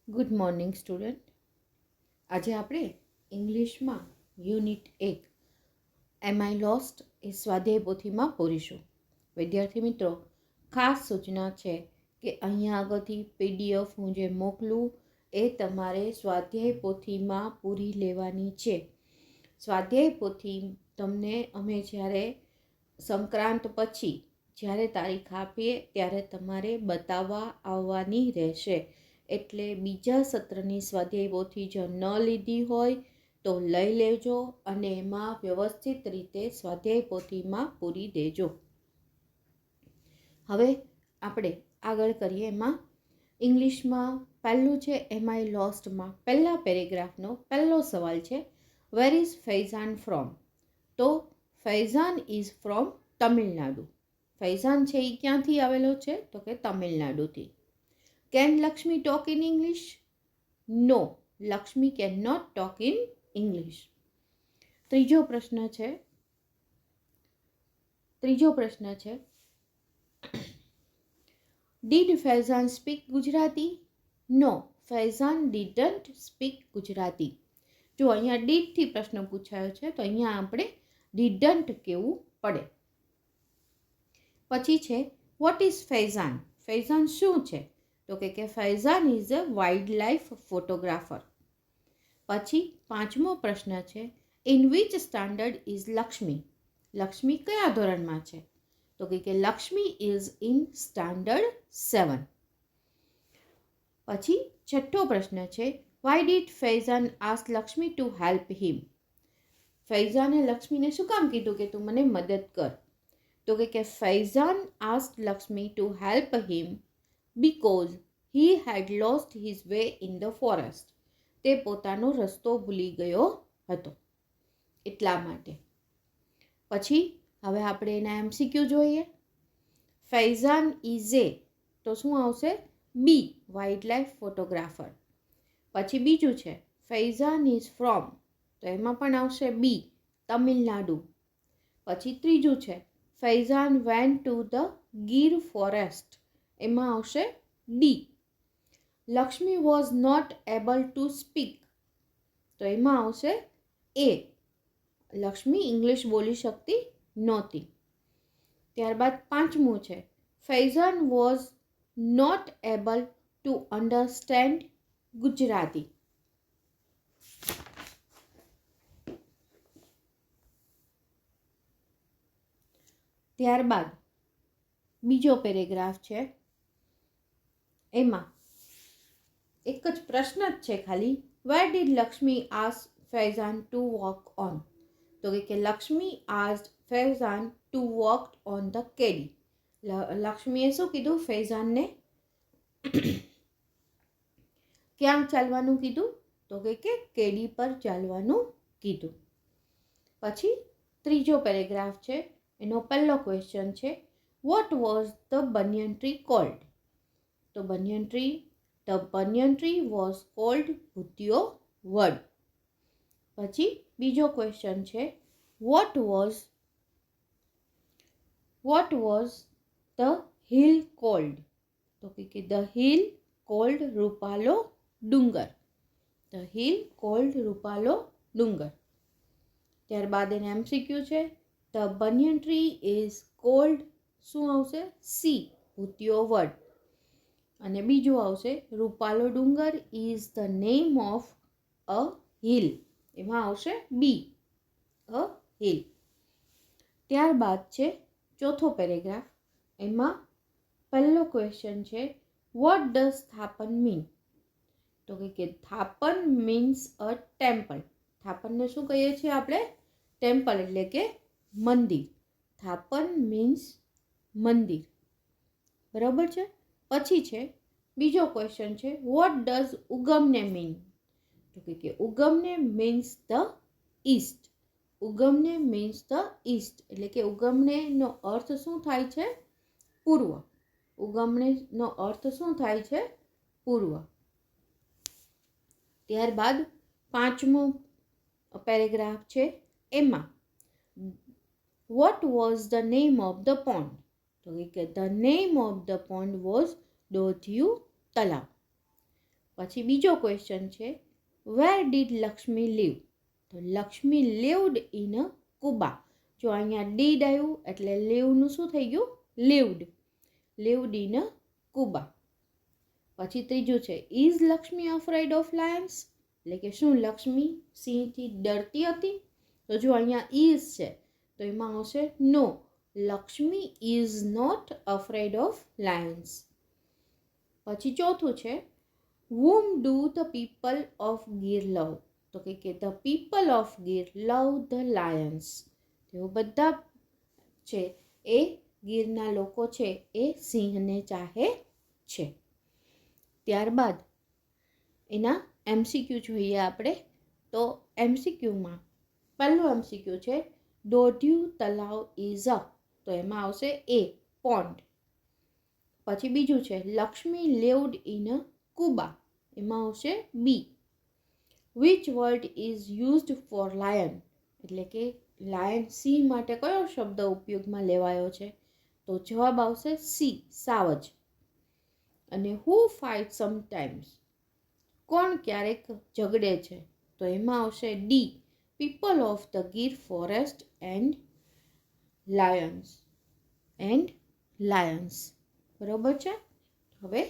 Good morning student. આજે આપણે ઇંગ્લિશમાં યુનિટ 1 એમ આઈ લોસ્ટ એ સ્વાધ્યાય પોથીમાં પૂરીશું. વિદ્યાર્થી મિત્રો, ખાસ સૂચના છે કે અહીંયા આગળથી પીડીએફ હું જે મોકલું એ તમારે સ્વાધ્યાય પોથીમાં પૂરી લેવાની છે. સ્વાધ્યાય પોથી તમને અમે જ્યારે સંક્રાંત પછી જ્યારે તારીખ આપીએ ત્યારે તમારે બતાવવા આવવાની રહેશે. એટલે બીજા સત્રની સ્વાધ્યાય પોથી જો ન લીધી હોય તો લઈ લેજો અને એમાં વ્યવસ્થિત રીતે સ્વાધ્યાય પોથીમાં પૂરી દેજો. હવે આપણે આગળ કરીએ. એમાં ઇંગ્લિશમાં પહેલું છે એમ આઈ લોસ્ટમાં પહેલા પેરેગ્રાફનો પહેલો સવાલ છે, વેર ઇઝ ફૈઝાન ફ્રોમ? તો ફૈઝાન ઇઝ ફ્રોમ તમિલનાડુ. ફૈઝાન છે એ ક્યાંથી આવેલો છે? તો કે તમિલનાડુથી. Can Lakshmi talk in English? No, Lakshmi cannot talk in English. ત્રીજો પ્રશ્ન છે Did Faizan speak Gujarati? No, Faizan didn't speak Gujarati. જો અહીંયા did થી પ્રશ્ન પૂછાયો છે તો અહીંયા આપણે didn't કહેવું પડે. પછી છે what is Faizan? ફૈઝાન શું છે? તો કે Faizan is a wild life photographer. પછી પાંચમો પ્રશ્ન છે in which standard is Lakshmi? Lakshmi કયા ધોરણમાં છે? તો કે લક્ષ્મી ઇઝ ઇન સ્ટાન્ડર્ડ 7. પછી છઠ્ઠો પ્રશ્ન છે why did Faizan ask Lakshmi to help him? ફૈઝાને લક્ષ્મીને શું કામ કીધું કે તું મને મદદ કર? તો કે Faizan ask Lakshmi to help him because he had lost his way in the forest. તે પોતાનો રસ્તો ભૂલી ગયો હતો એટલા માટે. પછી હવે આપણે એના એમસીક્યુ જોઈએ. ફૈઝાન ઇઝ એ તો શું આવશે? બી, વાઇલ્ડ લાઈફ ફોટોગ્રાફર. પછી બીજું છે ફૈઝાન ઇઝ ફ્રોમ તો એમાં પણ આવશે બી, તમિલનાડુ. પછી ત્રીજું છે Faizan went to the Gir forest, એમાં આવશે D. Lakshmi was not able to speak તો એમાં આવશે એ, લક્ષ્મી ઇંગ્લિશ બોલી શકતી નહોતી. ત્યારબાદ પાંચમું છે Faizan was not able to understand Gujarati. ત્યારબાદ બીજો પેરેગ્રાફ છે, એમાં એક જ પ્રશ્ન જ છે ખાલી, where did Lakshmi ask Faizan to walk on? તો કે Lakshmi ask Faizan to walk on the kedi. લક્ષ્મીએ શું કીધું ફૈઝાનને ક્યાં ચાલવાનું કીધું? તો કે કેડી પર ચાલવાનું કીધું. પછી ત્રીજો પેરેગ્રાફ છે, એનો પહેલો ક્વેશ્ચન છે What was the banyan tree called? તો the banyan tree was called Bhutio Wad. પછી બીજો ક્વેશ્ચન છે What was the hill called? તો કે the hill called Rupalo Dungar. The hill called Rupalo Dungar. ત્યારબાદ એને એમસીક્યુ છે the banyan tree is called શું આવશે? સી, ભૂતિયો વડ. અને બીજું આવશે રૂપાલો ડુંગર is the name of a hill, એમાં આવશે બી, અ હિલ. ત્યારબાદ છે ચોથો પેરેગ્રાફ, એમાં પહેલો ક્વેશ્ચન છે વોટ ડઝ સ્થાપન મીન? તો કે સ્થાપન મીન્સ અ ટેમ્પલ. સ્થાપનને શું કહીએ છીએ આપણે? ટેમ્પલ એટલે કે મંદિર. સ્થાપન મીન્સ મંદિર, બરાબર છે. પછી છે બીજો ક્વેશ્ચન છે વોટ ડઝ ઉગમને મીન? તો કે ઉગમને મીન્સ ધ ઈસ્ટ. ઉગમને મીન્સ ધ ઈસ્ટ એટલે કે ઉગમનેનો અર્થ શું થાય છે? પૂર્વ. ઉગમનેનો અર્થ શું થાય છે? પૂર્વ. ત્યારબાદ પાંચમો પેરેગ્રાફ છે, એમાં what was the name of the pond? તો કે the name of the pond was Dodhiyu Talav. પછી બીજો ક્વેશ્ચન છે, વેર ડીડ લક્ષ્મી લીવ? તો લક્ષ્મી લીવડ ઇન કુબા. જો અહીંયા ડીડ આવ્યું એટલે લીવનું શું થઈ ગયું? Lived in Cuba. પછી ત્રીજું છે, is Lakshmi afraid of Lions? એટલે કે શું લક્ષ્મી સિંહથી ડરતી હતી? તો જો અહીંયા ઇઝ છે તો એમાં આવશે no, Lakshmi is not afraid of lions. પછી ચોથું છે, whom do the people of Gir લવ? તો કે the people of Gir love the Lions. તેઓ બધા છે એ ગીરના લોકો છે એ સિંહને ચાહે છે. ત્યારબાદ એના એમસીક્યુ જોઈએ આપણે. તો એમસીક્યુમાં પહેલું એમસીક્યુ છે, દોઢિયું તલાવ ઇઝ અ. તો એમાં આવશે એ, પોન્ડ. પછી બીજું છે, લક્ષ્મી લીવડ ઇન કુબા. એમાં આવશે B. Which word is used for lion? એટલે કે લાયન સિંહ માટે કયો શબ્દ ઉપયોગમાં લેવાયો છે? તો જવાબ આવશે સી, સાવજ. અને હુ ફાઇટ સમટાઈમ્સ? કોણ ક્યારેક ઝઘડે છે? તો એમાં આવશે D, people of the Gir forest and Lions. બરોબર છે. હવે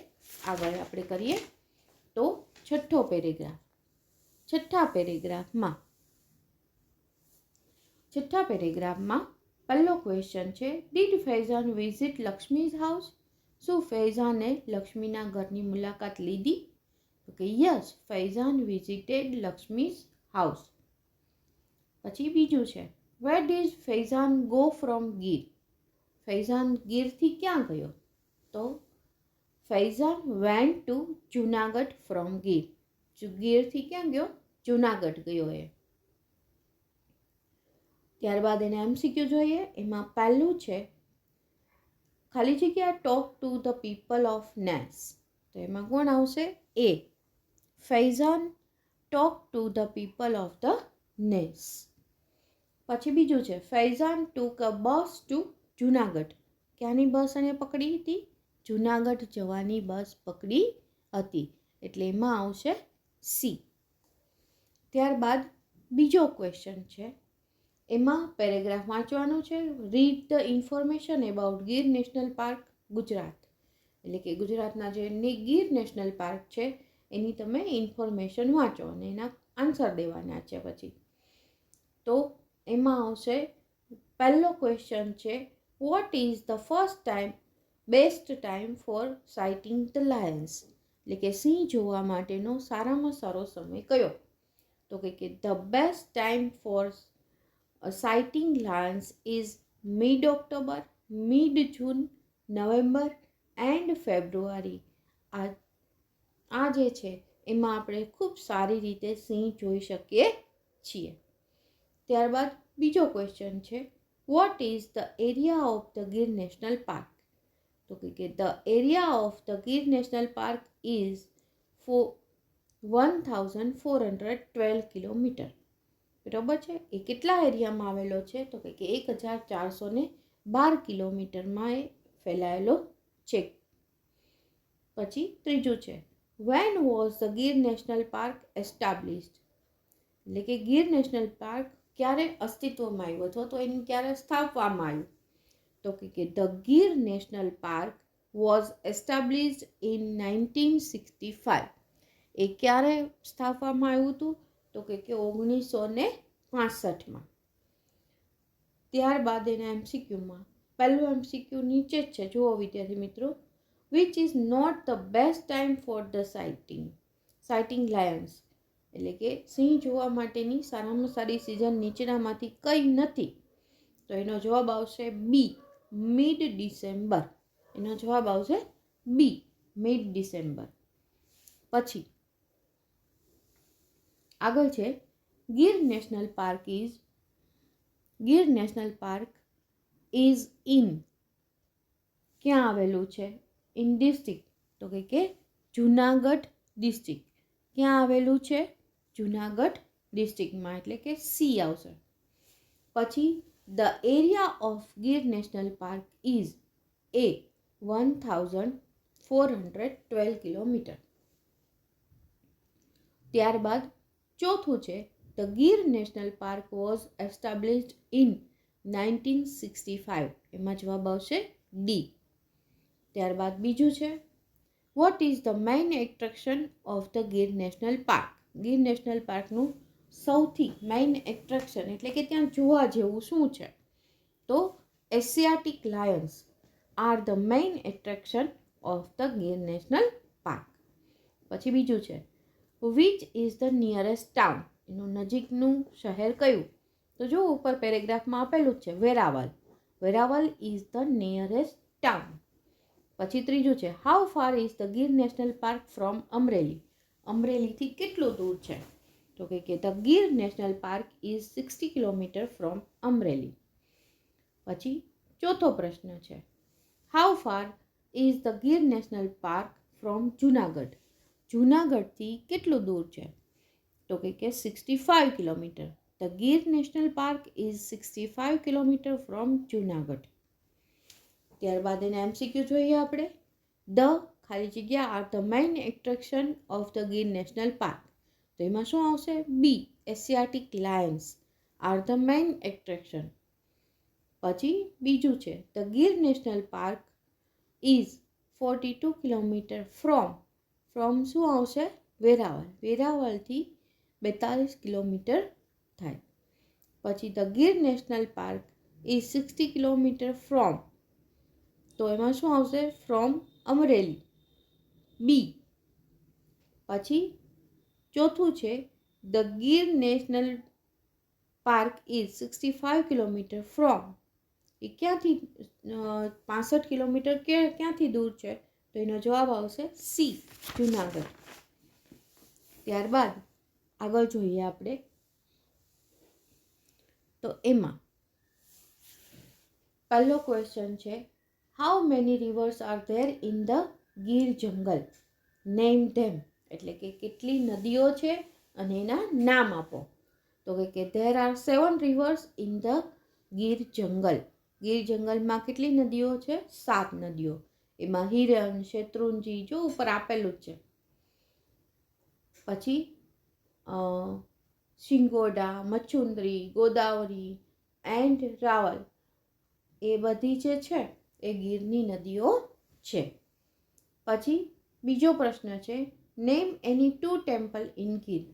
આગળ આપણે કરીએ તો છઠ્ઠો પેરેગ્રાફ. છઠ્ઠા પેરેગ્રાફમાં પહેલો ક્વેશ્ચન છે, did Faizan visit Lakshmi's house? શું ફૈઝાને લક્ષ્મીના ઘરની મુલાકાત લીધી? તો કે yes, Faizan visited Lakshmi's house. પછી બીજું છે, where did Faizan go from Gir? ફૈઝાન ગીરથી ક્યાં ગયો? તો Faizan went to Junagadh from Gir. ગીરથી ક્યાં ગયો? જુનાગઢ ગયો એ. ત્યારબાદ એને એમસીક્યુ જોઈએ. એમાં પહેલું છે, ખાલી જગ્યા talk to the people of nes. તો એમાં કોણ આવશે? A, Faizan talk to the people of the nes. પછી બીજું છે, Faizan took a bus to Junagadh. ક્યાંની બસ એને પકડી હતી? જુનાગઢ જવાની બસ પકડી હતી. એટલે એમાં આવશે સી. ત્યારબાદ બીજો ક્વેશ્ચન છે, એમાં પેરેગ્રાફ વાંચવાનું છે, read the information about Gir national park Gujarat. એટલે કે ગુજરાતના જે ગીર નેશનલ પાર્ક છે એની તમે ઇન્ફોર્મેશન વાંચો અને એના આન્સર દેવાના છે. પછી તો એમાં આવશે, પહેલો ક્વેશ્ચન છે, what is the best time for sighting the Lions? એટલે કે સિંહ જોવા માટેનો સારામાં સારો સમય કયો? તો કે the best time for sighting lions is mid October, mid June, November and February. આ જે છે એમાં આપણે ખૂબ સારી રીતે સિંહ જોઈ શકીએ છીએ. ત્યારબાદ બીજો ક્વેશ્ચન છે, what is the area of the Gir national park? તો કે the area of the Gir national park is 1412 kilometre. બરાબર છે. એ કેટલા એરિયામાં આવેલો છે? તો કે 1412 કિલોમીટરમાં એ ફેલાયેલો છે. પછી ત્રીજું છે, when was the Gir national park established? એટલે કે ગીર નેશનલ પાર્ક ક્યારે અસ્તિત્વમાં આવ્યો હતો, તો એને ક્યારે સ્થાપવામાં આવ્યું? તો કે the Gir national park was established in 1965. એ ક્યારે સ્થાપવામાં આવ્યું હતું? તો કે 1965માં. ત્યારબાદ એના એમસીક્યુમાં પહેલું એમસીક્યુ નીચે જ છે, જુઓ વિદ્યાર્થી મિત્રો, which is not the best time for the sighting lions? એટલે કે સિંહ જોવા માટેની સારામાં સારી સિઝન નીચેનામાંથી કઈ નથી? તો એનો જવાબ આવશે બી, મિડ ડિસેમ્બર. એનો જવાબ આવશે બી, મિડ ડિસેમ્બર. પછી આગળ છે, Gir national park is in. ક્યાં આવેલું છે? In district. તો કે જુનાગઢ ડિસ્ટ્રિક્ટ. ક્યાં આવેલું છે? જુનાગઢ ડિસ્ટ્રિક્ટમાં. એટલે કે સી આવશે. પછી the area of Gir national park is a 1412 kilometre. ત્યારબાદ ચોથું છે the Gir national park was established in 1965. એમાં જવાબ આવશે ડી. ત્યારબાદ બીજું છે what is the main attraction of the Gir national park. Gir national પાર્કનું સૌથી મેઇન એટ્રેક્શન એટલે કે ત્યાં જોવા જેવું શું છે? તો Asiatic lions are the main attraction of the Gir national park. પછી બીજું છે which is the nearest town. એનું નજીકનું શહેર કયું? તો જો ઉપર પેરેગ્રાફમાં આપેલું જ છે Veraval. Veraval is the nearest town. પછી ત્રીજું છે how far is the Gir national park from Amreli. અમરેલીથી કેટલું દૂર છે? તો કે the Gir national park is 60 kilometre from Amreli. પછી ચોથો પ્રશ્ન છે how far is the Gir national park from Junagadh. જુનાગઢથી કેટલું દૂર છે? તો કે 65 kilometre. The Gir national park is 65 kilometre from Junagadh. ત્યારબાદ એને એમસીક્યુ જોઈએ આપણે. ધ ખાલી જગ્યા are the main attraction of the Gir national park. તો એમાં શું આવશે? B Asiatic lions are the main attraction. પછી બીજું છે the Gir national park is 42 kilometre from શું આવશે? વેરાવલ. વેરાવલથી 42 કિલોમીટર થાય. પછી the Gir national park is 60 kilometre from. તો એમાં શું આવશે? From Amreli, B. પછી ચોથું છે the Gir national park is 65 kilometre from. એ ક્યાંથી 65 કિલોમીટર ક્યાંથી દૂર છે? તો એનો જવાબ આવશે સી જુનાગઢ. ત્યારબાદ આગળ જોઈએ આપણે. તો એમાં પહેલો ક્વેશ્ચન છે how many reverse are there in the Gir જંગલ? નેમ ધેમ. એટલે કે કેટલી નદીઓ છે અને એના નામ આપો. તો કે there are 7 reverse in the Gir જંગલ. ગીર જંગલમાં કેટલી નદીઓ છે? 7 નદીઓ. એમાં હિરણ, શેત્રુંજી જો ઉપર આપેલું જ છે. પછી શિંગોડા, મચ્છુંદરી, ગોદાવરી એન્ડ રાવલ એ બધી જે છે એ ગીરની નદીઓ છે. પછી બીજો પ્રશ્ન છે name any 2 temple in Gir.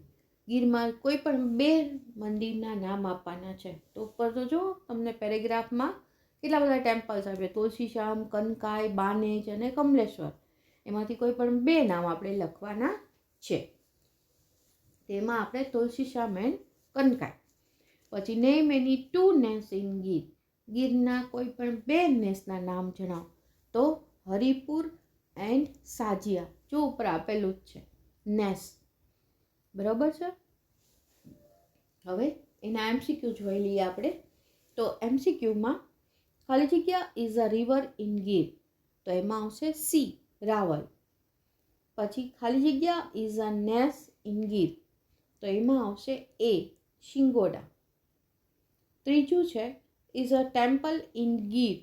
ગીરમાં કોઈ પણ 2 મંદિરના નામ આપવાના છે. તો ઉપર તો જો તમને પેરેગ્રાફમાં કેટલા બધા ટેમ્પલ્સ આપ્યા, તુલસીશ્યામ, કનકાઈ, બાનેજ અને કમલેશ્વર. એમાંથી કોઈ પણ 2 નામ આપણે લખવાના છે. તેમાં આપણે તુલસીશ્યામ એન્ડ કનકાઈ. પછી name any 2 names in Gir. ગીરના કોઈ પણ 2 નેસના નામ જણાવો. તો હરિપુર એન્ડ સાજિયા જો ઉપર આપેલું જ છે નેસ. બરાબર છે. હવે એના એમસીક્યુ જોઈ લઈએ આપણે. તો એમસીક્યુમાં ખાલી જગ્યા is a river in Gir. તો એમાં આવશે સી રાવલ. પછી ખાલી જગ્યા is a Nes in Gir. તો એમાં આવશે એ શિંગોડા. ત્રીજું છે is a temple in Gir.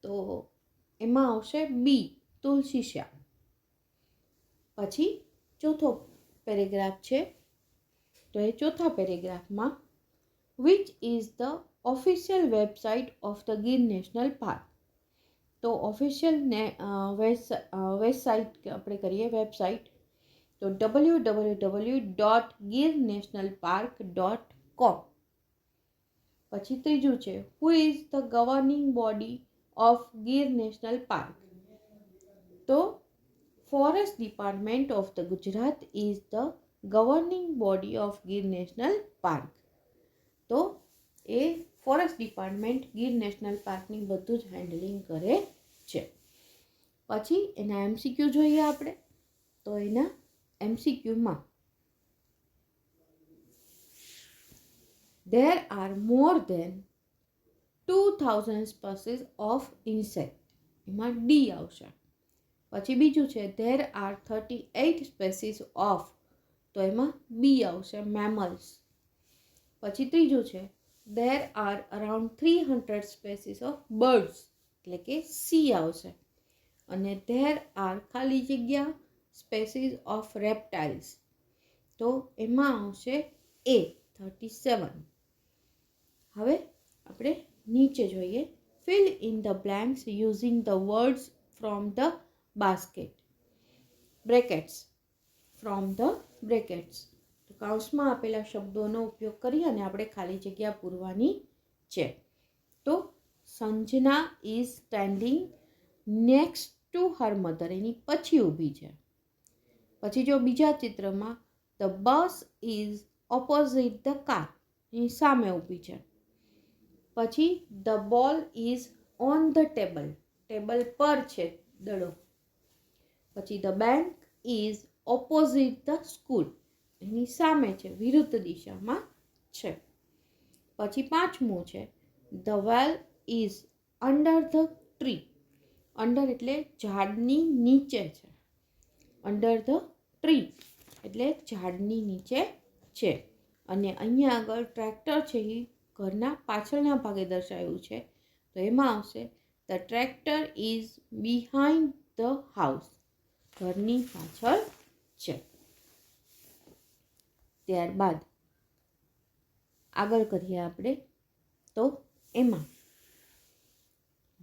તો એમાં આવશે બી તુલસીશ્યામ. પછી ચોથો પેરેગ્રાફ છે. તો એ ચોથા પેરેગ્રાફમાં which is the official website of the Gir national park. તો ઓફિશિયલ વેબસાઇટ આપણે કરીએ વેબસાઇટ. તો www.girnationalpark.com. પછી ત્રીજું છે who is the governing body of Gir national park. તો forest department of the Gujarat is the governing body of Gir national park. તો એ ફોરેસ્ટ ડિપાર્ટમેન્ટ ગીર નેશનલ પાર્કની બધું જ હેન્ડલિંગ કરે છે. પછી એના એમસીક્યુ જોઈએ આપણે. તો એના એમસીક્યુમાં there are more than 2000 species of insect. એમાં ડી આવશે. પછી બીજું છે there are 38 species of. તો એમાં બી આવશે મેમલ્સ. પછી ત્રીજું છે there are around 300 species of birds. એટલે કે સી આવશે. અને there are ખાલી જગ્યા species of reptiles. તો એમાં આવશે એ 37. હવે આપણે નીચે જોઈએ. Fill in the blanks using the words from the basket brackets from the brackets. તો કૌંસમાં આપેલા શબ્દોનો ઉપયોગ કરી અને આપણે ખાલી જગ્યા પૂરવાની છે. તો Sanjana is standing next to her mother, એની પછી ઊભી છે. પછી જો બીજા ચિત્રમાં the bus is opposite the car, એની સામે ઊભી છે. પછી the ball is on the table, table પર છે દડો. પછી the bank is opposite the school, એની સામે છે, વિરુદ્ધ દિશામાં છે. પછી પાંચમું છે the well is under the tree, under એટલે ઝાડની નીચે છે, અંડર ધ ટ્રી એટલે ઝાડની નીચે છે. અને અહીંયા આગળ ટ્રેક્ટર છે એ ઘરના પાછળના ભાગે દર્શાવ્યું છે, તો એમાં આવશે the tractor is behind the house, ઘરની પાછળ છે. ત્યારબાદ આગળ કરીએ આપણે. તો એમાં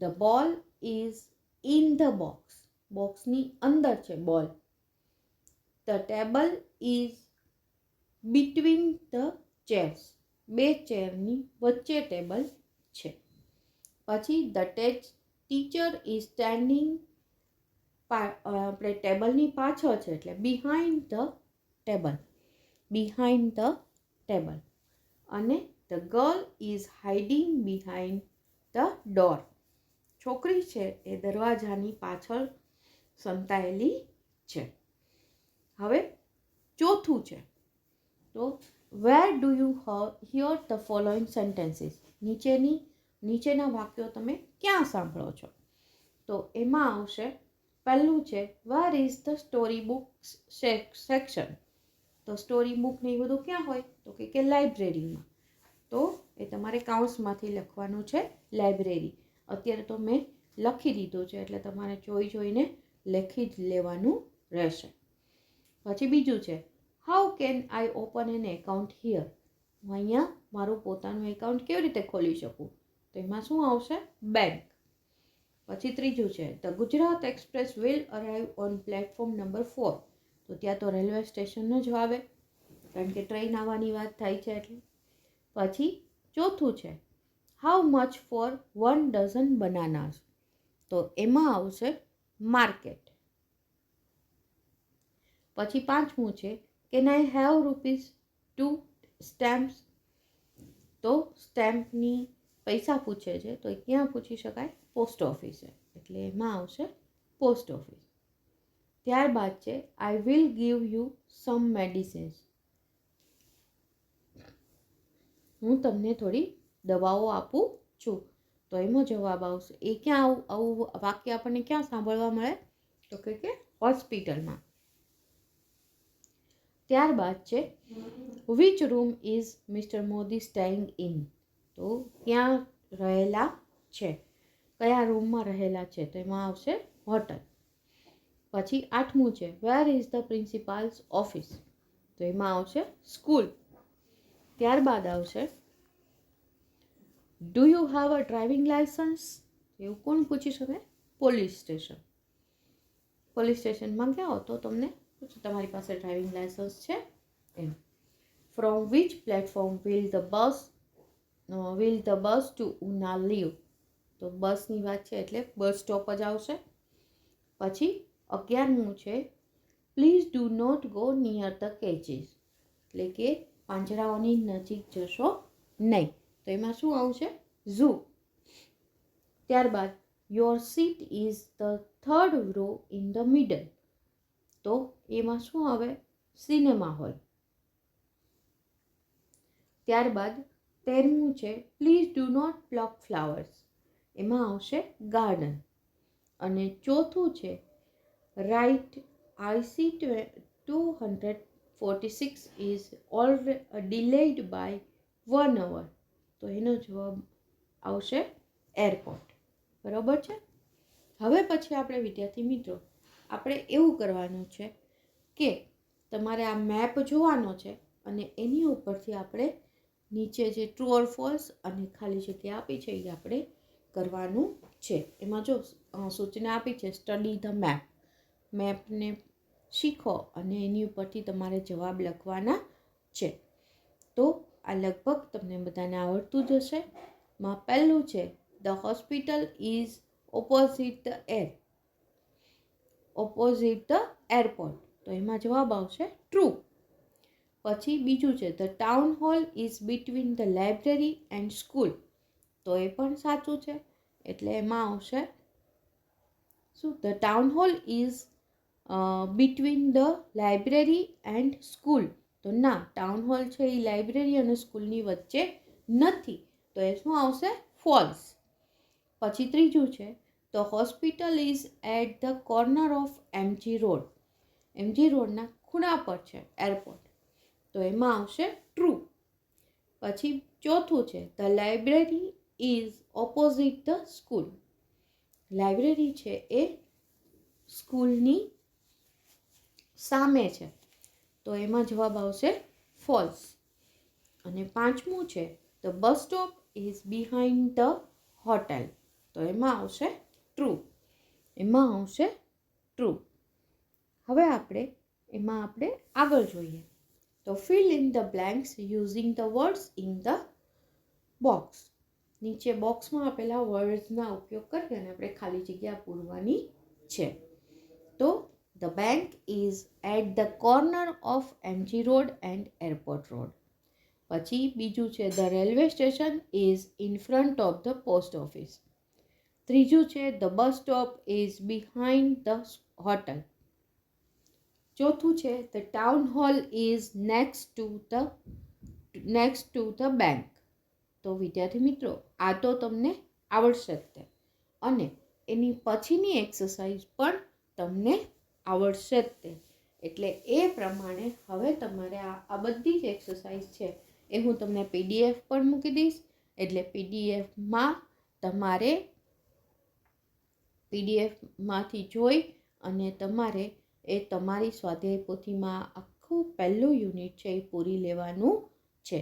the ball is in the box, બોક્સની અંદર છે બોલ. The table is between the chairs, બે ચેરની વચ્ચે ટેબલ છે. પછી ધ ટીચર ઇઝ સ્ટેન્ડિંગ, આપણે ટેબલની પાછળ છે એટલે behind the table, behind the table. અને the girl is hiding behind the door, છોકરી છે એ દરવાજાની પાછળ સંતાયેલી છે. હવે ચોથું છે તો where do you hear the following sentences, નીચેના વાક્યો તમે ક્યાં સાંભળો છો? તો એમાં આવશે પહેલું છે where is the story book section. તો સ્ટોરી બુક ને એ બધું ક્યાં હોય? તો કે લાઇબ્રેરીમાં. તો એ તમારે કાઉન્સમાંથી લખવાનું છે લાઇબ્રેરી. અત્યારે તો મેં લખી દીધું છે એટલે તમારે જોઈને લખી જ લેવાનું રહેશે. પછી બીજું છે how can I open an account here, હું અહીંયા મારું પોતાનું એકાઉન્ટ કેવી રીતે ખોલી શકું? તો એમાં શું આવશે? બેંક. પછી ત્રીજું છે the Gujarat express will arrive on platform number 4. તો ત્યાં તો રેલવે સ્ટેશન જ આવે, કારણ કે ટ્રેન આવવાની વાત થાય છે એટલે. પછી ચોથું છે હાઉ મચ ફોર 1 ડઝન બનાનાસ, તો એમાં આવશે માર્કેટ. પછી પાંચમું છે કેન આઈ હેવ ₹2 સ્ટેમ્પ્સ, તો સ્ટેમ્પની પૈસા પૂછે છે તો એ ક્યાં પૂછી શકાય? પોસ્ટ ઓફિસે, એટલે એમાં આવશે પોસ્ટ ઓફિસ. ત્યારબાદ છે I will give you some medicines, હું તમને થોડી દવાઓ આપું છું. તો એનો જવાબ આવશે, એ ક્યાં આવું વાક્ય આપણને ક્યાં સાંભળવા મળે? તો કે હોસ્પિટલમાં. ત્યારબાદ છે which room is mister Modi staying in, તો ક્યાં રહેલા છે, કયા રૂમમાં રહેલા છે? તો એમાં આવશે હોટલ. પછી આઠમું છે વેર ઇઝ ધ પ્રિન્સિપાલ્સ ઓફિસ, તો એમાં આવશે સ્કૂલ. ત્યારબાદ આવશે do you have a driving licence, એવું કોણ પૂછી શકે? Police station. પોલીસ સ્ટેશનમાં ગયા તો તમને પૂછો તમારી પાસે ડ્રાઇવિંગ લાયસન્સ છે એમ. From which platform will the bus to Una leave, તો બસની વાત છે એટલે બસ સ્ટોપ જ આવશે. પછી 11મું છે please do not go near the cages, એટલે કે પાંજરાઓની નજીક જશો નહીં, તો એમાં શું આવશે? ઝૂ. ત્યારબાદ your seat is the 3rd row in the middle, તો એમાં શું આવે? Cinema hall. ત્યારબાદ 13મું છે please do not pluck flowers, એમાં આવશે ગાર્ડન. અને ચોથું છે right IC 246 is delayed by 1 hour, તો એનો જવાબ આવશે એરપોર્ટ. બરાબર છે. હવે પછી આપણે વિદ્યાર્થી મિત્રો આપણે એવું કરવાનું છે કે તમારે આ મેપ જોવાનો છે અને એની ઉપરથી આપણે નીચે જે ટ્રુ ઓર ફોલ્સ અને ખાલી જગ્યા આપી છે એ આપણે કરવાનું છે. એમાં જો સૂચના આપી છે સ્ટડી ધ મેપ. મેપને શીખો અને એની ઉપરથી તમારે જવાબ લખવાના છે. તો આ લગભગ તમને બધાને આવડતું જ હશે. માં પહેલું છે the hospital is opposite the airport. તો એમાં જવાબ આવશે ટ્રુ. પછી બીજું છે the town hall is between the library and school. તો એ પણ સાચું છે, એટલે એમાં આવશે શું? The town hall is between the library and school. તો ના, ટાઉન હોલ છે એ લાઇબ્રેરી અને સ્કૂલની વચ્ચે નથી. તો એ શું આવશે? ફોલ્સ. પછી ત્રીજું છે the hospital is at the corner of MG road. MG રોડના ખૂણા પર છે એરપોર્ટ. તો એમાં આવશે ટ્રુ. પછી ચોથું છે the library is opposite the school. Library છે એ સ્કૂલની સામે છે. તો એમાં જવાબ આવશે ફોલ્સ. અને પાંચમું છે the bus stop is behind the hotel. તો એમાં આવશે ટ્રુ. એમાં આવશે ટ્રુ. હવે એમાં આપણે આગળ જોઈએ. તો fill in the blanks using the words in the box. નીચે બોક્સમાં આપેલા વર્ડ્સના ઉપયોગ કરી અને આપણે ખાલી જગ્યા પૂરવાની છે. તો the bank is at the corner of MG road and airport road. પછી બીજું છે the railway station is in front of the post office. ત્રીજું છે the bus stop is behind the hotel. ચોથું છે the town hall is next to the bank. તો વિદ્યાર્થી મિત્રો, આ તો તમને આવડશે જ તે, અને એની પછીની એક્સરસાઇઝ પણ તમને આવડશે જ તે. એટલે એ પ્રમાણે હવે તમારે આ બધી જ એક્સરસાઇઝ છે એ હું તમને પીડીએફ પણ મૂકી દઈશ. એટલે પીડીએફમાં તમારે પીડીએફમાંથી જોઈ અને તમારે એ તમારી સ્વાધ્યાય પોથીમાં આખું પહેલું યુનિટ છે એ પૂરી લેવાનું છે.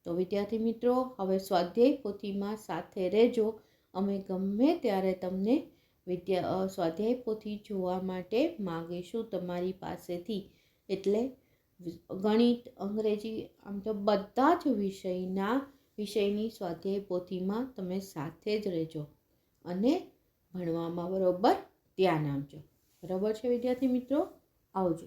તો વિદ્યાર્થી મિત્રો, હવે સ્વાધ્યાય પોથીમાં સાથે રહેજો. અમે ગમે ત્યારે તમને સ્વાધ્યાય પોથી જોવા માટે માગીશું તમારી પાસેથી. એટલે ગણિત, અંગ્રેજી, આમ તો બધા જ વિષયની સ્વાધ્યાય પોથીમાં તમે સાથે જ રહેજો અને ભણવામાં બરોબર ધ્યાન આપજો. બરાબર છે વિદ્યાર્થી મિત્રો? આવજો.